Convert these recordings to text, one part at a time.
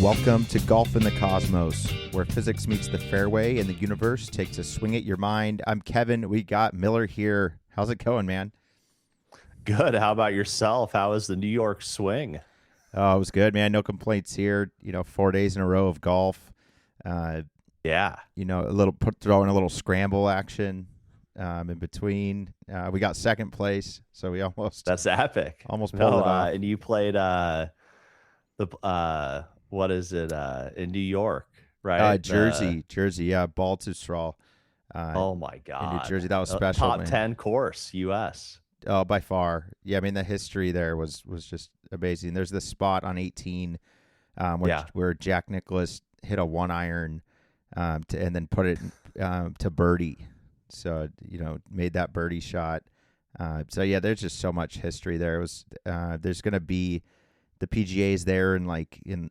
Welcome to Golf in the Cosmos, where physics meets the fairway and the universe takes a swing at your mind. I'm Kevin. We got Miller here. How's it going, man? Good. How about yourself? How was the New York swing? Oh, it was good, man. No complaints here. 4 days in a row of golf. Yeah. Throwing a little scramble action in between. We got second place, so we That's epic. Almost pulled it off. And you played what is it in New York, right? Jersey, yeah, ball to straw. Oh my God, in New Jersey, that was special. Top man. 10 course, U.S. Oh, by far. Yeah, I mean the history there was just amazing. There's this spot on 18 where Jack Nicklaus hit a 1-iron and then put it to birdie. So made that birdie shot. So yeah, there's just so much history there. It was there's gonna be the PGA's there in 29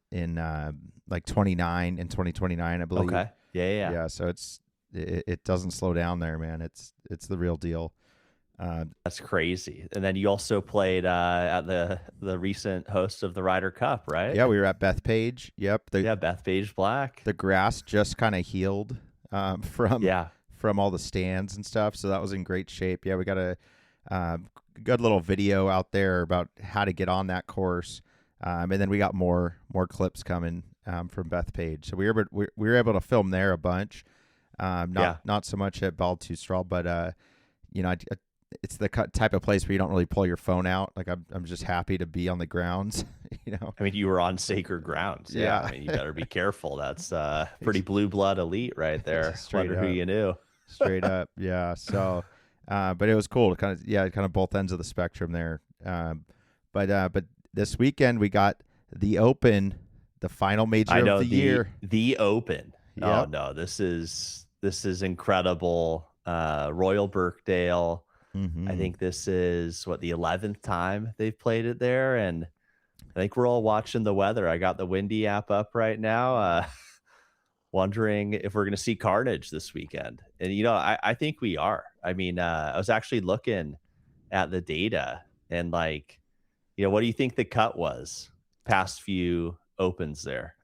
and 2029, I believe. Okay. Yeah. So it doesn't slow down there, man. It's the real deal. That's crazy. And then you also played at the recent host of the Ryder Cup, right? Yeah, we were at Bethpage. Yep. Bethpage Black. The grass just kind of healed from all the stands and stuff, so that was in great shape. Yeah, we got a good little video out there about how to get on that course, and then we got more clips coming from Bethpage. So we were able to film there a bunch. Not so much at Ball to Straw, but it's the type of place where you don't really pull your phone out. Like I'm just happy to be on the grounds. I mean, you were on sacred grounds. Yeah. I mean, you better be careful. That's pretty blue blood elite right there. Wonder who you knew. Straight up, yeah. So, but it was cool to kind of both ends of the spectrum there. But this weekend we got the Open, the final major of the year. The Open. Yep. Oh no, this is incredible. Royal Birkdale. Mm-hmm. I think this is the 11th time they've played it there, and I think we're all watching the weather. I got the Windy app up right now, wondering if we're going to see carnage this weekend. And I think we are. I mean, I was actually looking at the data, and what do you think the cut was past few Opens there?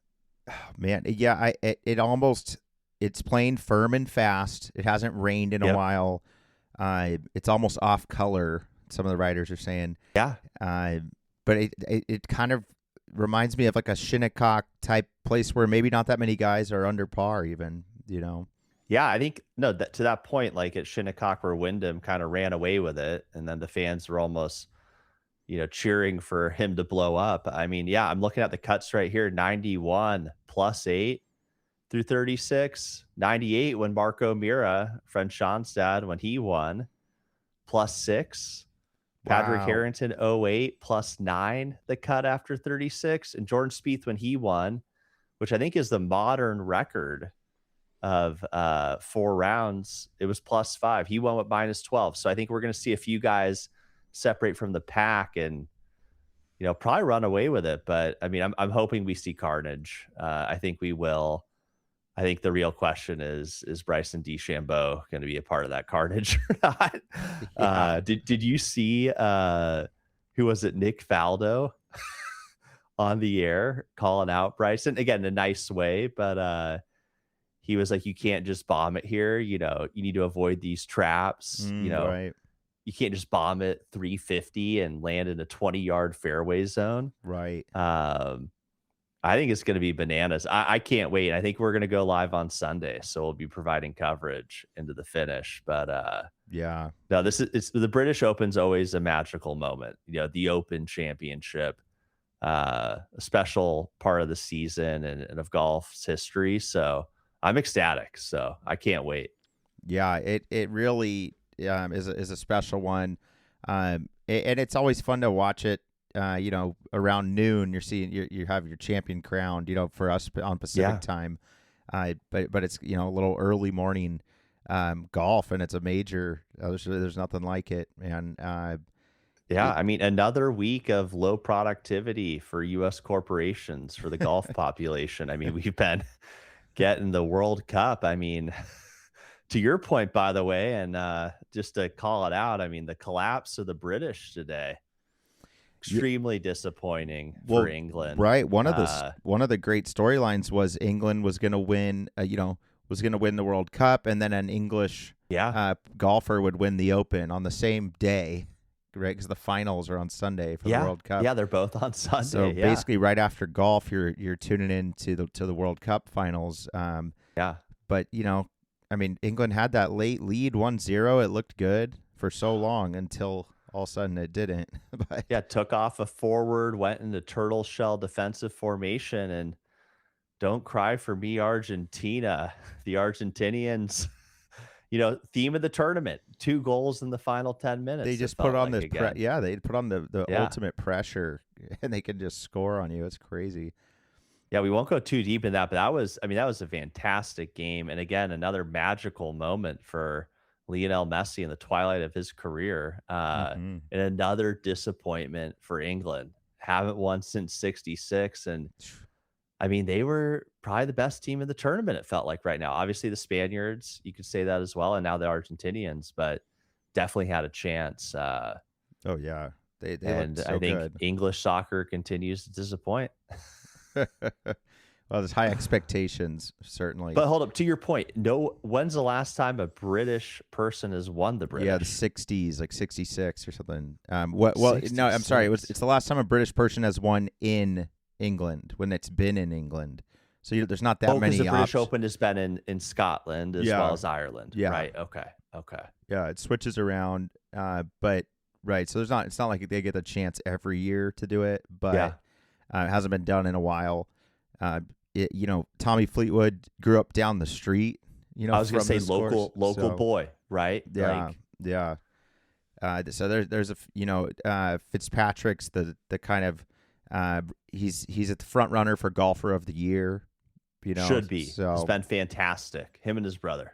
Oh, man, yeah, it's playing firm and fast. It hasn't rained in a while. It's almost off color, some of the writers are saying. Yeah. But it kind of reminds me of like a Shinnecock type place where maybe not that many guys are under par even, Yeah, I think, to that point, like at Shinnecock where Wyndham kind of ran away with it, and then the fans were almost, cheering for him to blow up. I mean, yeah, I'm looking at the cuts right here, 91 +8 through 36, 98 when Marco Mira, friend Sean's dad, when he won, +6. Patrick Harrington 08 +9 the cut after 36, and Jordan Spieth when he won, which I think is the modern record of 4 rounds, it was +5. He won with -12. So I think we're going to see a few guys separate from the pack and probably run away with it. But I mean, I'm hoping we see carnage. I think we will. I think the real question is Bryson DeChambeau going to be a part of that carnage or not? Yeah. Did you see who was it? Nick Faldo on the air calling out Bryson again in a nice way, but he was like, "You can't just bomb it here. You need to avoid these traps. Right. You can't just bomb it 350 and land in a 20-yard fairway zone." Right. I think it's going to be bananas. I can't wait. I think we're going to go live on Sunday, so we'll be providing coverage into the finish. But yeah, no, it's the British Open's always a magical moment. The Open Championship, a special part of the season and of golf's history. So I'm ecstatic. So I can't wait. Yeah, it really is a special one, and it's always fun to watch it. Around noon, you have your champion crowned. For us on Pacific time, but it's a little early morning golf, and it's a major. There's nothing like it, man. I mean, another week of low productivity for U.S. corporations for the golf population. I mean, we've been getting the World Cup. I mean, to your point, by the way, and just to call it out, I mean, the collapse of the British today. extremely disappointing for England. Right. One of the great storylines was England was going to win, was going to win the World Cup, and then an English golfer would win the Open on the same day, right? Because the finals are on Sunday for the World Cup. Yeah, they're both on Sunday. So basically, right after golf, you're tuning in to the World Cup finals. But England had that late lead 1-0. It looked good for so long until all of a sudden it didn't. But took off a forward, went into turtle shell defensive formation, and don't cry for me, Argentina. The Argentinians, theme of the tournament, 2 goals in the final 10 minutes. They just put on they put on the ultimate pressure, and they can just score on you. It's crazy. Yeah, we won't go too deep in that, but that was a fantastic game. And again, another magical moment for Lionel Messi in the twilight of his career. And another disappointment for England. Haven't won since 66. And they were probably the best team in the tournament, it felt like right now. Obviously, the Spaniards, you could say that as well, and now the Argentinians, but definitely had a chance. They and so I think good. English soccer continues to disappoint. Well, there's high expectations, certainly. But hold up, to your point, when's the last time a British person has won the British? Yeah, the 60s, like 66 or something. No, I'm sorry. It's the last time a British person has won in England, when it's been in England. So there's not that many. The British Open has been in Scotland as well as Ireland. Yeah. Right. Okay. Yeah, it switches around. But right. So it's not like they get the chance every year to do it, but it hasn't been done in a while. Tommy Fleetwood grew up down the street. I was going to say local boy, right? Yeah. So there's Fitzpatrick's the kind of he's at the front runner for golfer of the year. Should be. So it's been fantastic. Him and his brother.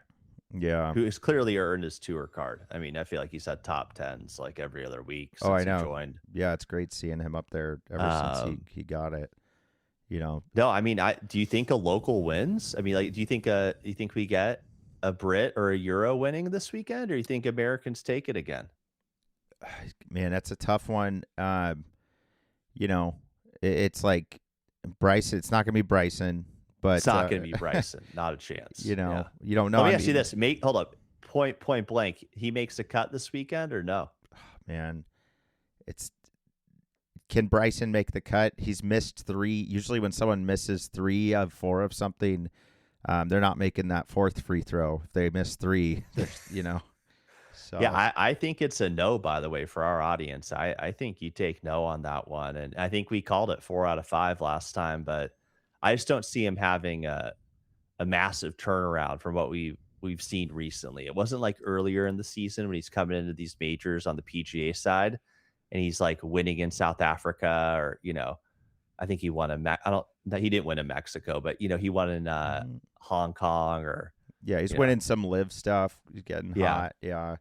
Yeah. Who has clearly earned his tour card. I feel like he's had top 10s like every other week since I know. he joined. Yeah, it's great seeing him up there ever since he got it. No, do you think a local wins? Do you think we get a Brit or a Euro winning this weekend, or you think Americans take it again? Man, that's a tough one. It's like Bryson. It's not going to be Bryson, but it's not going to be Bryson. Not a chance. You don't know. Let me ask you this: hold up, point blank. He makes a cut this weekend or no? Man, can Bryson make the cut? He's missed 3. Usually, when someone misses 3 of 4 of something, they're not making that 4th free throw. If they miss 3, So. Yeah, I think it's a no, by the way, for our audience. I think you take no on that one. And I think we called it 4 out of 5 last time, but I just don't see him having a massive turnaround from what we've seen recently. It wasn't like earlier in the season when he's coming into these majors on the PGA side and he's like winning in South Africa, or, I think he won he didn't win in Mexico, but, he won in Hong Kong or. Yeah, he's winning some live stuff. He's getting hot. Yeah.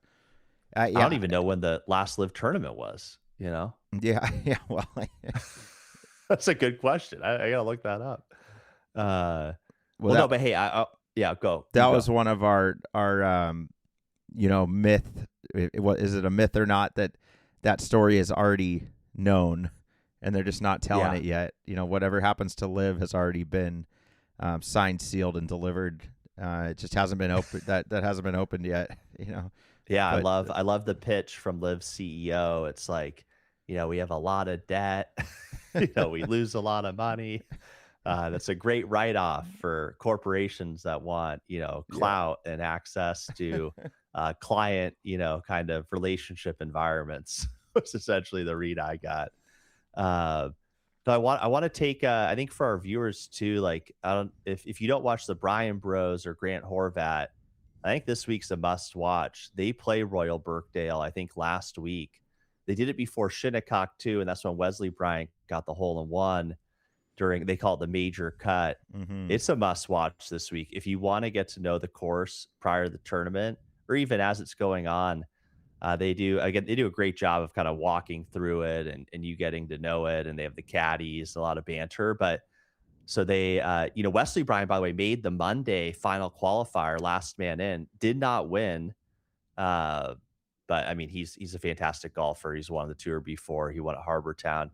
I don't even know when the last live tournament was, Yeah. Well, that's a good question. I gotta look that up. No, but hey, go. That was one of our myth. Is it a myth or not that story is already known and they're just not telling it yet? Whatever happens to live has already been signed, sealed, and delivered. It just hasn't been open. That hasn't been opened yet. Yeah, but, I love the pitch from Liv's CEO. It's like, we have a lot of debt. We lose a lot of money. That's a great write-off for corporations that want, clout and access to client, kind of relationship environments. That's essentially the read I got. So I want to take, I think for our viewers too, like, if you don't watch the Bryan Bros or Grant Horvat, I think this week's a must watch. They play Royal Birkdale, I think last week. They did it before Shinnecock too, and that's when Wesley Bryant got the hole-in-one they call it the major cut. Mm-hmm. It's a must watch this week. If you want to get to know the course prior to the tournament, or even as it's going on, they do a great job of kind of walking through it and you getting to know it. And they have the caddies, a lot of banter. But so they, Wesley Bryant, by the way, made the Monday final qualifier, last man in, did not win. But I mean, he's a fantastic golfer. He's won the Tour before. He won at Harbour Town.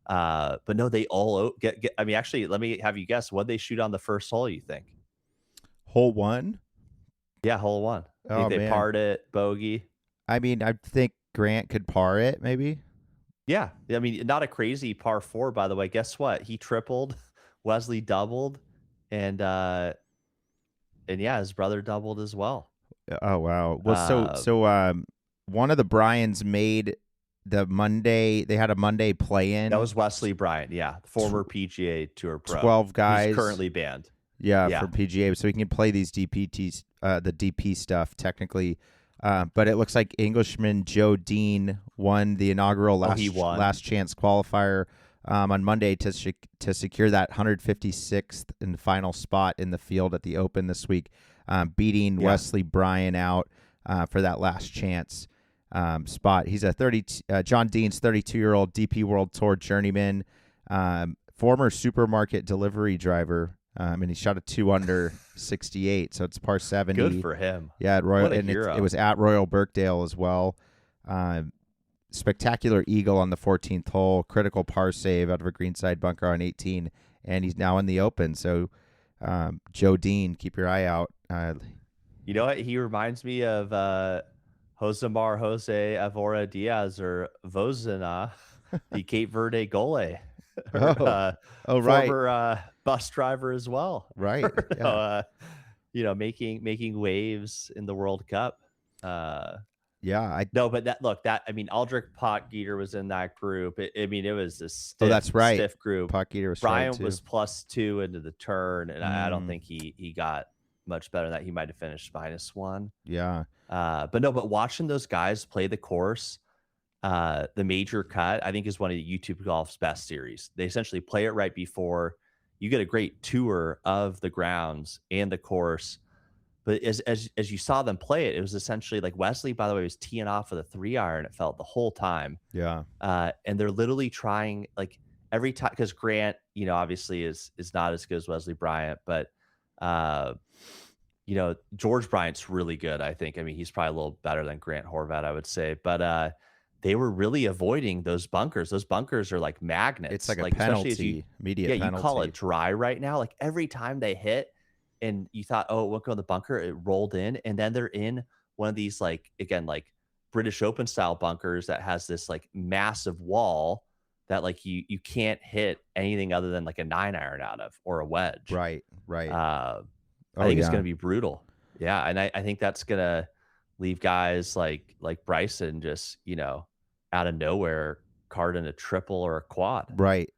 But no, they all get. I mean, actually, let me have you guess what they shoot on the first hole. You think? Hole one? Yeah, hole one. Oh Think they man. parred it, bogey. I mean, I think Grant could par it, maybe. Yeah, I mean, not a crazy par four, by the way. Guess what? He tripled, Wesley doubled, and yeah, his brother doubled as well. Oh wow. Well, one of the Bryans made the Monday. They had a Monday play-in. That was Wesley Bryant, yeah, former PGA Tour pro. 12 guys. He's currently banned. Yeah, for PGA, so he can play these DPTs, the DP stuff technically. But it looks like Englishman Joe Dean won the inaugural last chance qualifier on Monday to secure that 156th and final spot in the field at the Open this week, beating Wesley Bryan out for that last chance spot. He's John Dean's 32-year-old DP World Tour journeyman, former supermarket delivery driver. And he shot a 2 under 68, so it's par 70. Good for him. Yeah, at Royal, and it was at Royal Birkdale as well. Spectacular eagle on the 14th hole, critical par save out of a greenside bunker on 18, and he's now in the Open. So, Joe Dean, keep your eye out. You know what? He reminds me of Josemar Jose Avora Diaz or Vozina, the Cape Verde goalie. Right. Former bus driver as well. Right. Yeah. Making waves in the World Cup. But I mean, Aldrich Potgieter was in that group. It was a stiff, that's right. Stiff group. Potgieter was Bryant was +2 into the turn, and I don't think he got much better than that. He might have finished -1. Yeah. But watching those guys play the course, the major cut, I think, is one of the YouTube Golf's best series. They essentially play it right before. You get a great tour of the grounds and the course. But as you saw them play it, it was essentially like Wesley, by the way, was teeing off with a 3-iron, it felt, the whole time. Yeah. And they're literally trying, like, every time, because Grant, obviously is not as good as Wesley Bryant, but George Bryant's really good, I think. I mean, he's probably a little better than Grant Horvat, I would say. But they were really avoiding those bunkers. Those bunkers are like magnets. It's like a penalty, penalty. You call it dry right now. Like every time they hit and you thought, oh, it won't go in the bunker, it rolled in. And then they're in one of these, like, again, like British Open style bunkers that has this like massive wall that like you can't hit anything other than like a 9-iron out of, or a wedge. Right. I think it's going to be brutal. Yeah. And I think that's going to leave guys like Bryson just, out of nowhere carding a triple or a quad. Right.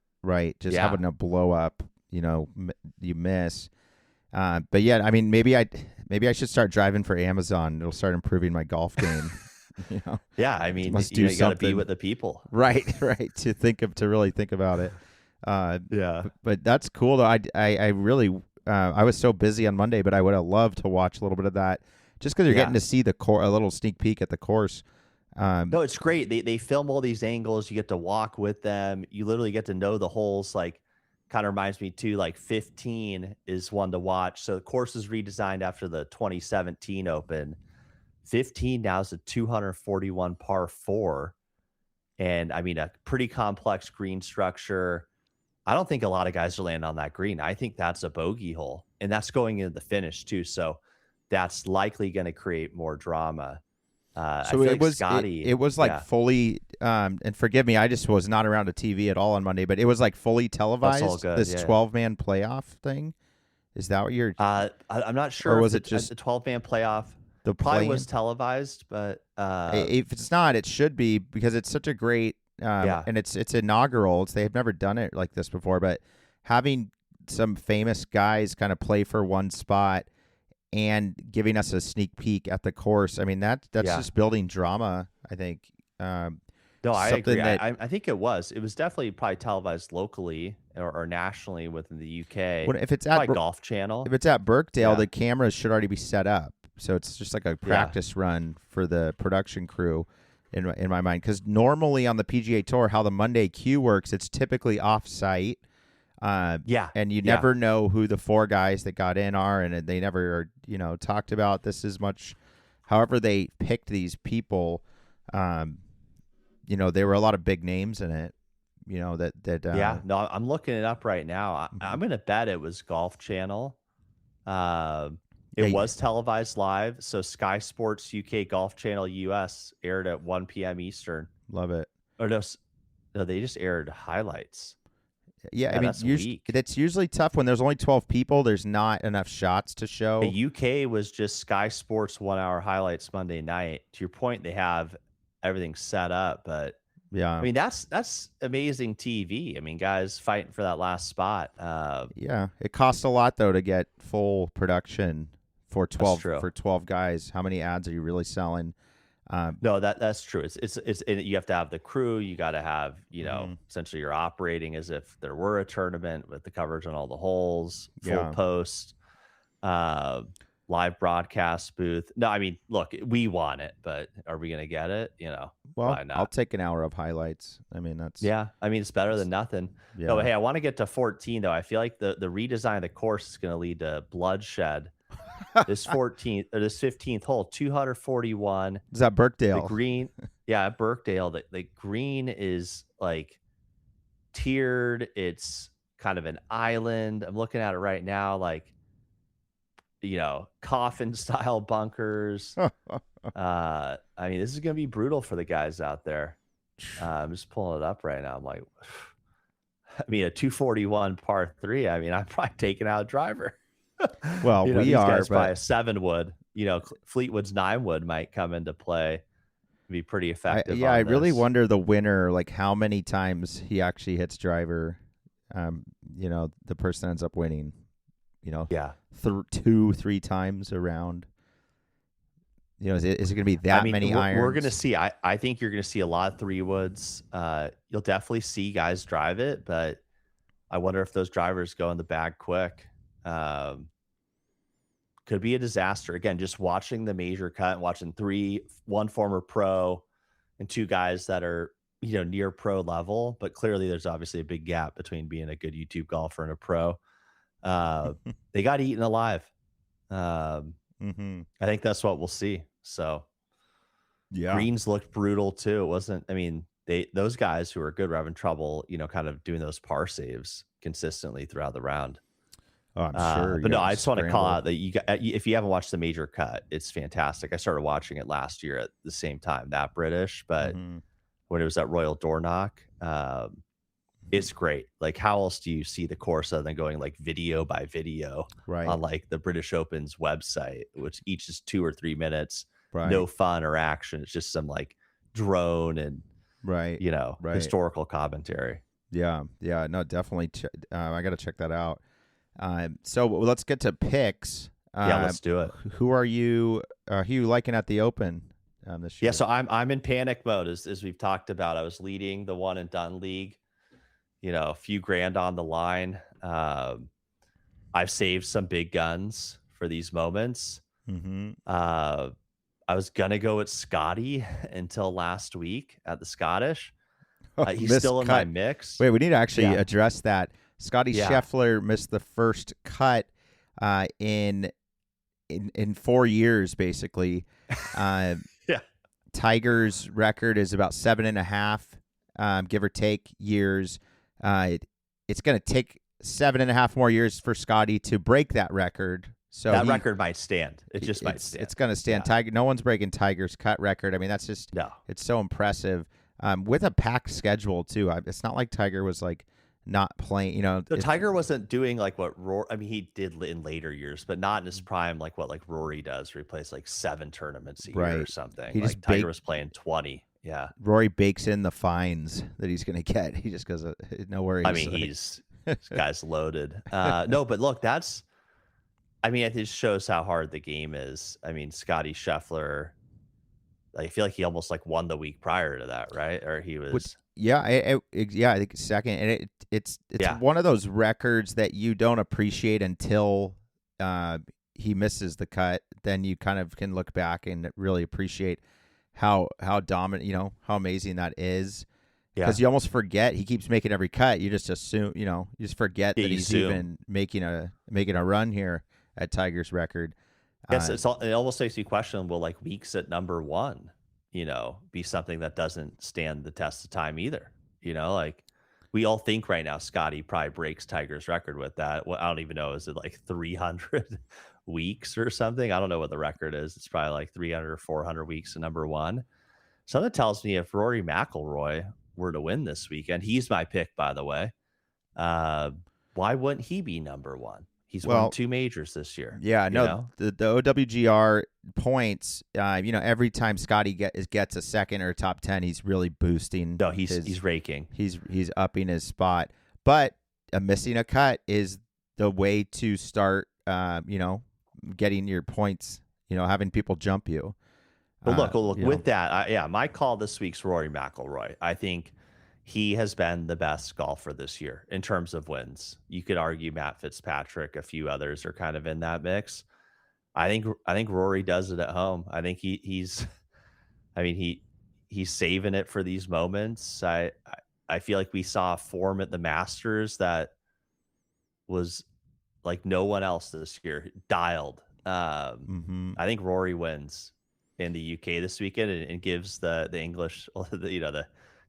Just having a blow up, you miss. But yeah, I mean, maybe I should start driving for Amazon. It'll start improving my golf game. Yeah. I mean, you got to be with the people. Right. To really think about it. But that's cool though. I really, I was so busy on Monday, but I would have loved to watch a little bit of that, just because you're getting to see a little sneak peek at the course. No, it's great. They film all these angles. You get to walk with them. You literally get to know the holes. Like, kind of reminds me too, like 15 is one to watch. So the course is redesigned after the 2017 Open. 15 now is a 241 par 4. And I mean, a pretty complex green structure. I don't think a lot of guys are landing on that green. I think that's a bogey hole, and that's going into the finish too. So that's likely going to create more drama. So it was Scotty. It was like fully, and forgive me, I just was not around a TV at all on Monday, but it was like fully televised. That's all good, this 12-man playoff thing. Is that what you're? I'm not sure. Or was it just the 12-man playoff? The probably was televised, but if it's not, it should be, because it's such a great. And it's inaugural. They've never done it like this before, but having some famous guys kind of play for one spot and giving us a sneak peek at the course. I mean, that's just building drama, I think. No, I agree. I think it was definitely probably televised locally or nationally within the UK. If it's at Golf Channel, if it's at Birkdale, the cameras should already be set up. So it's just like a practice run for the production crew. In my mind, because normally on the PGA Tour, how the Monday queue works, it's typically off-site. And you never know who the 4 guys that got in are, and they never are, talked about this as much. However they picked these people, Um, there were a lot of big names in it. Yeah, no, I'm looking it up right now. I'm gonna bet it was Golf Channel. It was televised live. So Sky Sports UK Golf Channel US aired at 1 p.m. Eastern. Love it. Or no, they just aired highlights. Yeah, I mean, that's usually tough when there's only 12 people. There's not enough shots to show. The UK was just Sky Sports 1 hour highlights Monday night. To your point, they have everything set up, but yeah, I mean that's amazing TV. I mean, guys fighting for that last spot. Yeah, it costs a lot though to get full production for 12 guys. How many ads are you really selling? No, that's true. It's you have to have the crew. You got to have essentially you're operating as if there were a tournament with the coverage on all the holes, full post, live broadcast booth. No, I mean, look, we want it, but are we going to get it? Well, why not? I'll take an hour of highlights. I mean, I mean, it's better than nothing. Yeah. No, hey, I want to get to 14 though. I feel like the redesign of the course is going to lead to bloodshed. This 14th or this 15th hole, 241. Is that Birkdale? The green, yeah, Birkdale. The green is like tiered. It's kind of an island. I'm looking at it right now, like coffin style bunkers. I mean, this is gonna be brutal for the guys out there. I'm just pulling it up right now. I'm like, I mean, a 241 par 3. I mean, I'm probably taking out a driver. Well, we are, guys by a 7 wood. Fleetwood's 9 wood might come into play, be pretty effective. I really wonder the winner, like how many times he actually hits driver. The person ends up winning. 2-3 times around. Is it going to be that many irons? We're going to see. I think you're going to see a lot of 3 woods. You'll definitely see guys drive it, but I wonder if those drivers go in the bag quick. Could be a disaster. Again, just watching the major cut and watching 1 former pro and 2 guys that are, near pro level, but clearly there's obviously a big gap between being a good YouTube golfer and a pro. They got eaten alive. I think that's what we'll see. So yeah, greens looked brutal too. It wasn't, I mean, those guys who are good were having trouble, kind of doing those par saves consistently throughout the round. Oh, I'm sure. But no, I just want to call out that if you haven't watched the major cut, it's fantastic. I started watching it last year at the same time, that British, but when it was at Royal Dornoch, it's great. Like, how else do you see the course other than going like video by video on like the British Open's website, which each is 2 or 3 minutes, no fun or action. It's just some like drone and historical commentary. Yeah, no, definitely. I got to check that out. So let's get to picks. Let's do it. Who are you liking at the Open this year? Yeah, so I'm in panic mode as we've talked about. I was leading the one and done league, a few grand on the line. I've saved some big guns for these moments. I was gonna go with Scotty until last week at the Scottish. He's still in my mix. Wait, we need to actually address that. Scotty Scheffler missed the first cut in 4 years, basically. Tiger's record is about 7.5, give or take, years. It's going to take 7.5 more years for Scotty to break that record. So that record might stand. It just might stand. It's going to stand. Yeah. Tiger. No one's breaking Tiger's cut record. I mean, that's just It's so impressive. With a packed schedule too. It's not like Tiger was like not playing. Tiger wasn't doing like what Rory. I mean, he did in later years, but not in his prime, like what like Rory does, where he plays like 7 tournaments a year or something. Tiger was playing 20. Yeah, Rory bakes in the fines that he's going to get. He just goes, no worries. I mean, this guy's loaded. No, but look, it just shows how hard the game is. I mean, Scotty Scheffler, I feel like he almost like won the week prior to that, right? Or he was. I think second, and it's one of those records that you don't appreciate until he misses the cut. Then you kind of can look back and really appreciate how dominant, how amazing that is. Because you almost forget he keeps making every cut. You just assume, you just forget that he's even making a run here at Tiger's record. Yes, it almost makes you question, well, like weeks at number 1. be something that doesn't stand the test of time either. Like we all think right now Scotty probably breaks Tiger's record with that. Well, I don't even know. Is it like 300 weeks or something? I don't know what the record is. It's probably like 300 or 400 weeks to number one. Something tells me if Rory McIlroy were to win this weekend, he's my pick, by the way. Why wouldn't he be number one? He's won 2 majors this year. Yeah, no, the OWGR points, every time Scotty gets a second or top 10, he's really boosting. No, he's raking. He's upping his spot. But missing a cut is the way to start, getting your points, having people jump you. But look, with that, my call this week's Rory McIlroy. I think he has been the best golfer this year in terms of wins. You could argue Matt Fitzpatrick, a few others are kind of in that mix. I think Rory does it at home. I think he's saving it for these moments. I feel like we saw a form at the Masters that was like no one else this year, dialed. I think Rory wins in the UK this weekend and gives the English,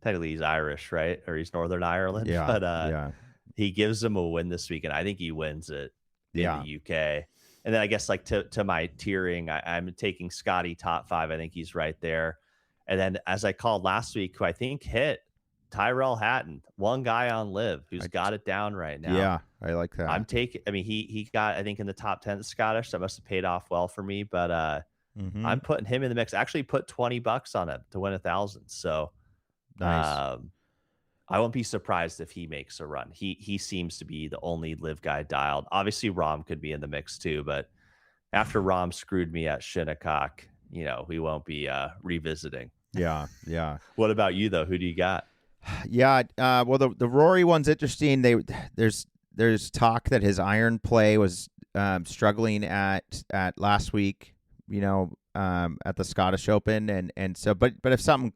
technically he's Irish, right? Or he's Northern Ireland. Yeah. But he gives them a win this weekend. I think he wins it in the UK. And then I guess like to my tiering, I'm taking Scotty top 5. I think he's right there. And then as I called last week, who I think hit Tyrell Hatton, one guy on Live who's got it down right now. Yeah, I like that. I'm taking. I mean, he got I think in the top 10 Scottish. That must have paid off well for me. But I'm putting him in the mix. I actually put $20 on it to win 1,000. So nice. I won't be surprised if he makes a run. He seems to be the only Live guy dialed. Obviously, Rahm could be in the mix too. But after Rahm screwed me at Shinnecock, we won't be revisiting. Yeah. What about you though? Who do you got? Yeah, well, the Rory one's interesting. There's talk that his iron play was struggling at last week, at the Scottish Open, and so, but if something,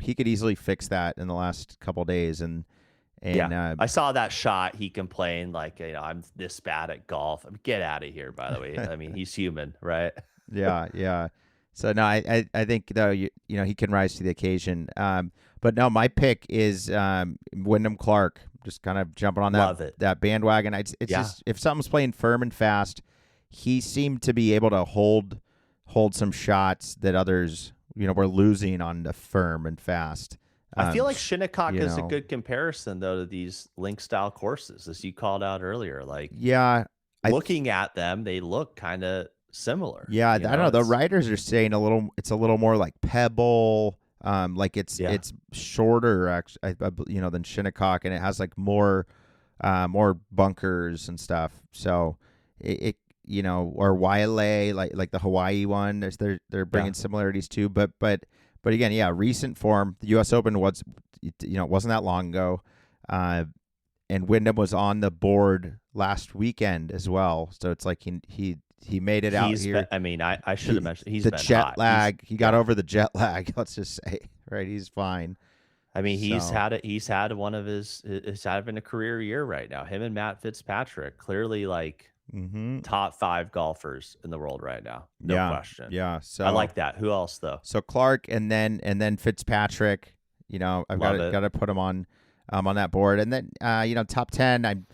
he could easily fix that in the last couple of days, and I saw that shot. He complained like, I'm this bad at golf. Get out of here. By the way, I mean he's human, right? Yeah. So no, I think though he can rise to the occasion. But no, my pick is Wyndham Clark. Just kind of jumping on that bandwagon. It's just if something's playing firm and fast, he seemed to be able to hold some shots that others were losing on the firm and fast. I feel like Shinnecock is a good comparison though to these link style courses, as you called out earlier. Like looking at them, they look kind of similar. Yeah, I don't know. The writers are saying it's a little more like Pebble. Like it's shorter actually, than Shinnecock, and it has like more bunkers and stuff. So it or Wailea, like the Hawaii one. They're bringing similarities too. But again, recent form. The U.S. Open was, it wasn't that long ago, and Wyndham was on the board last weekend as well. So it's like he made it out here. I should have mentioned he's the been jet hot. lag. He got over the jet lag. Let's just say, right? He's fine. I mean, he's had one of it's having a career year right now. Him and Matt Fitzpatrick, clearly like top 5 golfers in the world right now. No question. Yeah. So I like that. Who else though? So Clark and then Fitzpatrick. I've got to put him on that board, and then top 10. I'm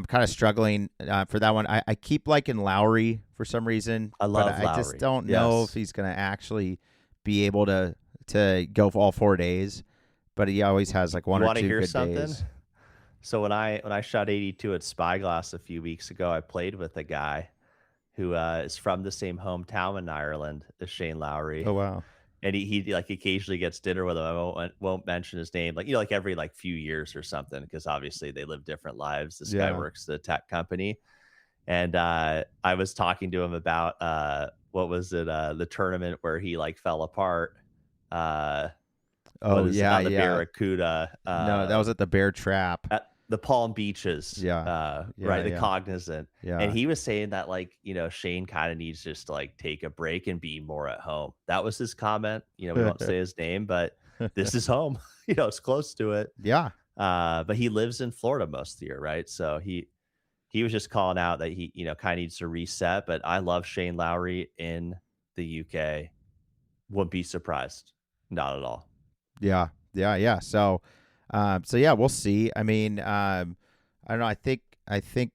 kind of struggling for that one. I keep liking Lowry for some reason. I love Lowry. I just don't know if he's going to actually be able to go for all 4 days. But he always has like one or two good days. So when I shot 82 at Spyglass a few weeks ago, I played with a guy who is from the same hometown in Ireland as Shane Lowry. Oh wow. And he like occasionally gets dinner with him. I won't mention his name, like every like few years or something, because obviously they live different lives. This guy works at a tech company, and I was talking to him about what was it, the tournament where he like fell apart. The Barracuda. No, that was at the Bear Trap. At the Palm Beaches. Right. The Cognizant. Yeah. And he was saying that Shane kind of needs just to like take a break and be more at home. That was his comment. We won't say his name, but this is home. It's close to it. Yeah. But he lives in Florida most of the year, right? So he was just calling out that he kind of needs to reset. But I love Shane Lowry in the UK. Wouldn't be surprised. Not at all. Yeah, yeah. So yeah, we'll see. I mean, I don't know. I think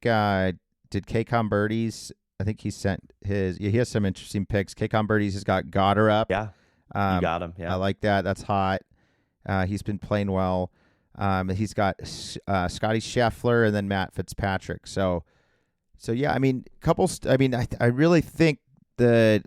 did K-Com Birdies? I think he sent his. Yeah, he has some interesting picks. K-Com Birdies has got Goddard up. Yeah, you got him. I Yeah, like that. That's hot. He's been playing well. He's got Scotty Scheffler and then Matt Fitzpatrick. So yeah, I mean, I really think the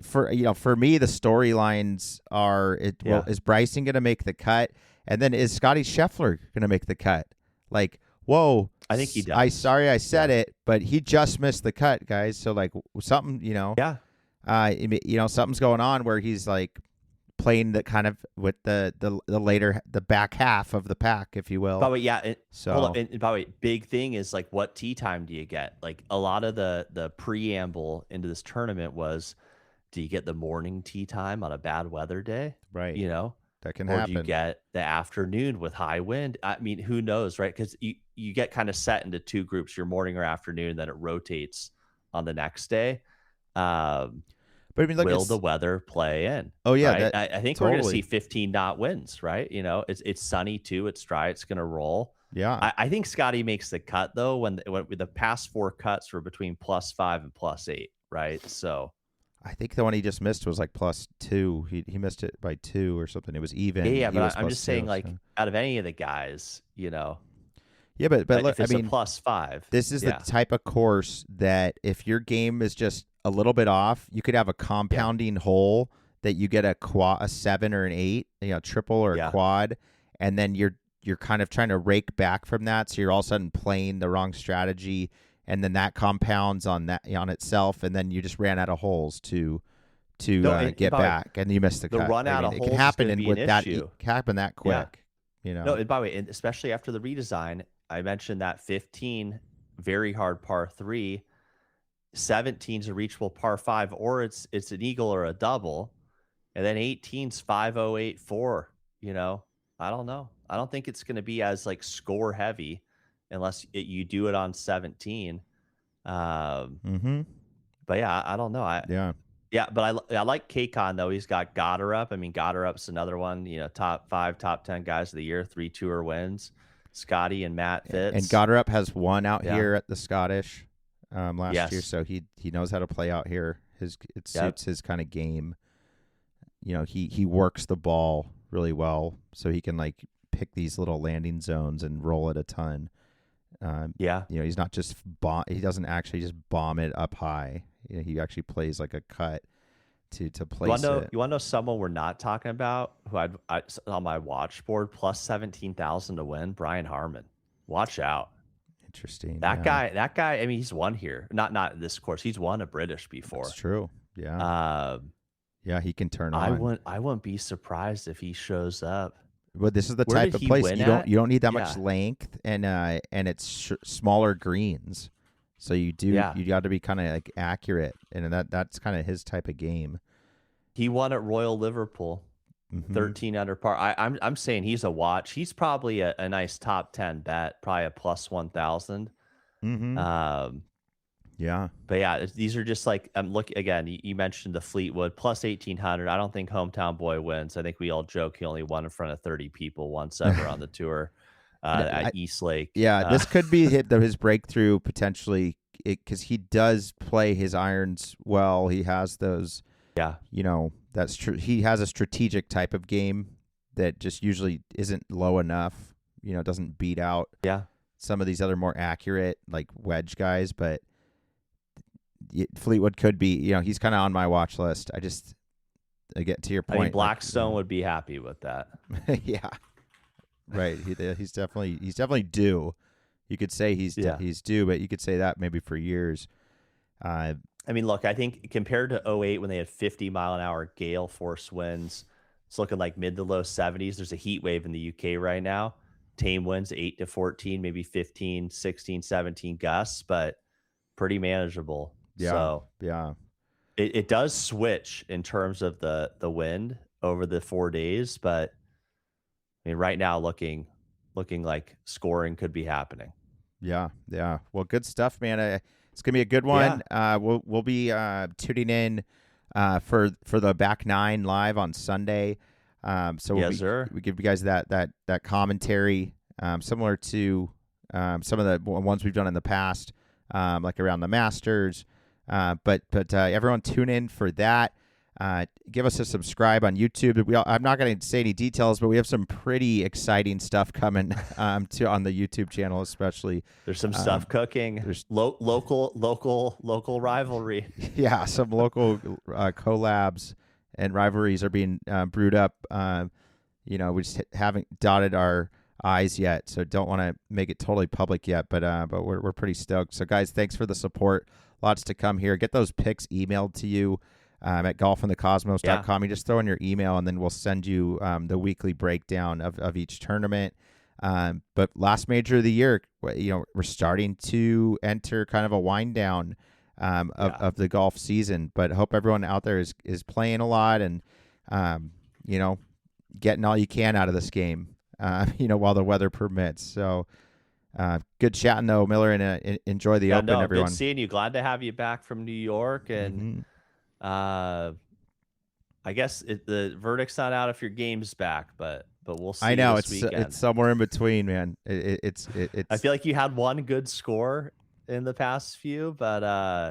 for me the storylines are well, is Bryson going to make the cut, and then is Scotty Scheffler going to make the cut? Like, whoa, I think he does. Sorry I said it, but he just missed the cut, guys. So like something, Yeah. Something's going on where he's like playing the kind of with the back half of the pack, if you will. By the way, yeah. Hold up. And by the way, big thing is like, what tee time do you get? Like a lot of the preamble into this tournament was, do you get the morning tee time on a bad weather day? Right. That can or happen. do you get the afternoon with high wind? I mean, who knows, right? Because you get kind of set into two groups, your morning or afternoon, then it rotates on the next day. But I mean, will the weather play in? Oh yeah, right? I think we're going to see 15 knot winds, right? It's sunny too. It's dry. It's going to roll. Yeah. I think Scotty makes the cut though when the past 4 cuts were between +5 and +8, right? So I think the one he just missed was like +2. He missed it by 2 or something. It was even. Yeah, but I'm just saying, like, out of any of the guys, Yeah, but look, if it's a +5, this is the type of course that if your game is just a little bit off, you could have a compounding hole that you get a 7 or an 8, triple or a quad, and then you're kind of trying to rake back from that, so you're all of a sudden playing the wrong strategy, and then that compounds on itself, and then you just ran out of holes to get back, and you missed the cut. Run out of holes. It can happen, and with that, issue. it can happen that quick. No, and by the way, and especially after the redesign, I mentioned that 15 very hard par 3, 17's a reachable par 5, or it's an eagle or a double, and then 18's 5084. I don't know. I don't think it's going to be as like score heavy unless you do it on 17. But yeah, I don't know. Yeah, but I like K-Con though. He's got Goddard up. I mean, Goddard up's another one. Top 5, top 10 guys of the year, 3 tour wins. Scotty and Matt Fitz. And Goddard up has won out here at the Scottish last year, so he knows how to play out here. It suits his kind of game. He works the ball really well, so he can like pick these little landing zones and roll it a ton. He's not just he doesn't actually just bomb it up high. He actually plays like a cut to place it. You want to know someone we're not talking about who I on my watch board +17,000 to win? Brian Harmon. Watch out. Interesting. That guy. I mean, he's won here. Not this course. He's won a British before. That's true. Yeah. He can turn on. I wouldn't be surprised if he shows up. But this is the type of place you don't need that much length, and it's smaller greens, so you got to be kind of like accurate, and that's kind of his type of game. He won at Royal Liverpool, 13 under par. I'm saying he's a watch. He's probably a nice top 10 bet, probably a +1000. But yeah, these are just like look again. You mentioned the Fleetwood +1800. I don't think Hometown Boy wins. I think we all joke he only won in front of 30 people once ever on the tour at East Lake. This could be his breakthrough potentially, because he does play his irons well. He has those. That's true. He has a strategic type of game that just usually isn't low enough. Doesn't beat out some of these other more accurate like wedge guys, but. Fleetwood could be, he's kind of on my watch list. I get to your point. I mean, Blackstone would be happy with that. Yeah, right. He's definitely due. You could say he's due, but you could say that maybe for years. I mean, look, I think compared to 08 when they had 50-mile-an-hour gale force winds, it's looking like mid to low 70s. There's a heat wave in the UK right now. Tame winds 8 to 14, maybe 15, 16, 17 gusts, but pretty manageable. It does switch in terms of the wind over the 4 days, but I mean, right now looking like scoring could be happening. Yeah. Well, good stuff, man. It's gonna be a good one. We'll be tuning in for the back nine live on Sunday. So we give you guys that commentary, similar to some of the ones we've done in the past, like around the Masters. But everyone tune in for that. Give us a subscribe on YouTube. I'm not going to say any details, but we have some pretty exciting stuff coming on the YouTube channel, especially. There's some stuff cooking. There's local rivalry. Yeah, some local collabs and rivalries are being brewed up. We just haven't dotted our I's yet, so don't want to make it totally public yet. But we're pretty stoked. So guys, thanks for the support. Lots to come here. Get those picks emailed to you. At golfinthecosmos.com. You just throw in your email, and then we'll send you the weekly breakdown of each tournament. But last major of the year, we're starting to enter kind of a wind down of the golf season. But I hope everyone out there is playing a lot and getting all you can out of this game. While the weather permits. So good chatting though, Miller, and enjoy the Open, everyone. Good seeing you. Glad to have you back from New York and. I guess the verdict's not out if your game's back, but we'll see. I know weekend. It's somewhere in between, man. It's. I feel like you had one good score in the past few, but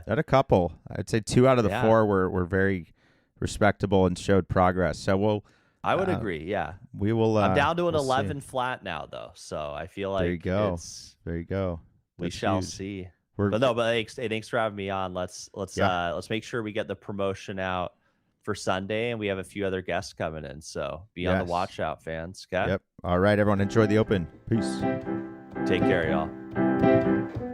had a couple. I'd say 2 out of the 4 were very respectable and showed progress. So I would agree. Yeah, we will. I'm down to an 11 flat now, though, so I feel like there you go. There you go. We shall see. But thanks for having me on. Let's make sure we get the promotion out for Sunday, and we have a few other guests coming in. So be on the watch out, fans. Okay? Yep. All right, everyone. Enjoy the Open. Peace. Take care, y'all.